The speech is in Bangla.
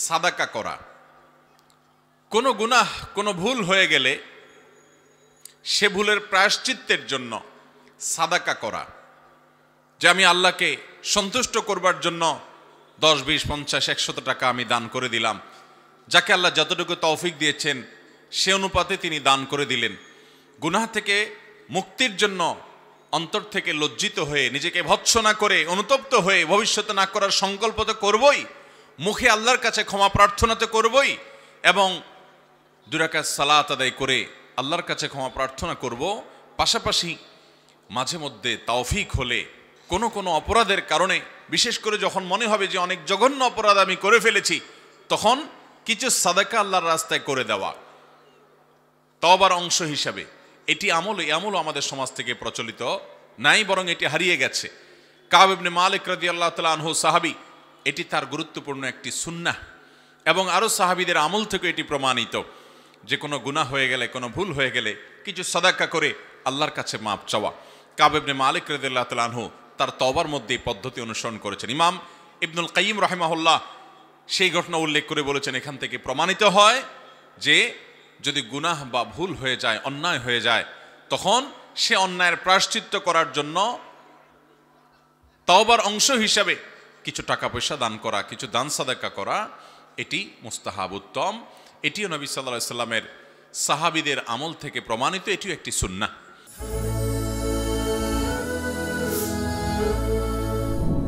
সাদাকা করা। কোনো গুনাহ, কোনো ভুল হয়ে গেলে সে ভুলের প্রায়শ্চিত্তের জন্য সাদাকা করা, যে আমি আল্লাহকে সন্তুষ্ট করবার জন্য 10, 20, 50, 100 টাকা আমি দান করে দিলাম। যাকে আল্লাহ যতটুকু তৌফিক দিয়েছেন সে অনুপাতে তিনি দান করে দিলেন। গুনাহ থেকে মুক্তির জন্য অন্তর থেকে লজ্জিত হয়ে, নিজেকে ভৎসনা করে, অনুতপ্ত হয়ে ভবিষ্যতে না করার সংকল্প তো করবই, মুখে আল্লাহর কাছে ক্ষমা প্রার্থনা তো করবই, এবং 2 রাকাত সালাত আদায় করে আল্লাহর কাছে ক্ষমা প্রার্থনা করব। পাশাপাশি মাঝে মধ্যে তৌফিক হলে কোনো কোনো অপরাধের কারণে, বিশেষ করে যখন মনে হবে যে অনেক জঘন্য অপরাধ আমি করে ফেলেছি, তখন কিছু সাদাকা আল্লাহর রাস্তায় করে দেওয়া তওবার অংশ হিসাবে। এটি আমল আমাদের সমাজ থেকে প্রচলিত নাই, বরং এটি হারিয়ে গেছে। কাব ইবনে মালিক রাদিয়াল্লাহু তাআলা আনহু সাহাবী, এটি তার গুরুত্বপূর্ণ একটি সুন্নাহ, এবং আরও সাহাবীদের আমল থেকে এটি প্রমাণিত যে কোনো গুনাহ হয়ে গেলে, কোনো ভুল হয়ে গেলে কিছু সাদাকা করে আল্লাহর কাছে মাপ চাওয়া। কাব ইবনে মালিক রাদিয়াল্লাহু তাআলা আনহু তার তওবার মধ্যে এই পদ্ধতি অনুসরণ করেছেন। ইমাম ইবনুল কাইয়িম রাহিমাহুল্লাহ সেই ঘটনা উল্লেখ করে বলেছেন, এখান থেকে প্রমাণিত হয় যে যদি গুনাহ বা ভুল হয়ে যায়, অন্যায় হয়ে যায়, তখন সে অন্যায়ের প্রায়শ্চিত্ত করার জন্য তওবার অংশ হিসাবে কিছু টাকা পয়সা দান করা, কিছু দান সাদাকা করা, এটি মুস্তাহাব, উত্তম। এটিও নবী সাল্লাল্লাহু আলাইহি ওয়াসাল্লামের সাহাবীদের আমল থেকে প্রমাণিত, এটিও একটি সুন্নাহ।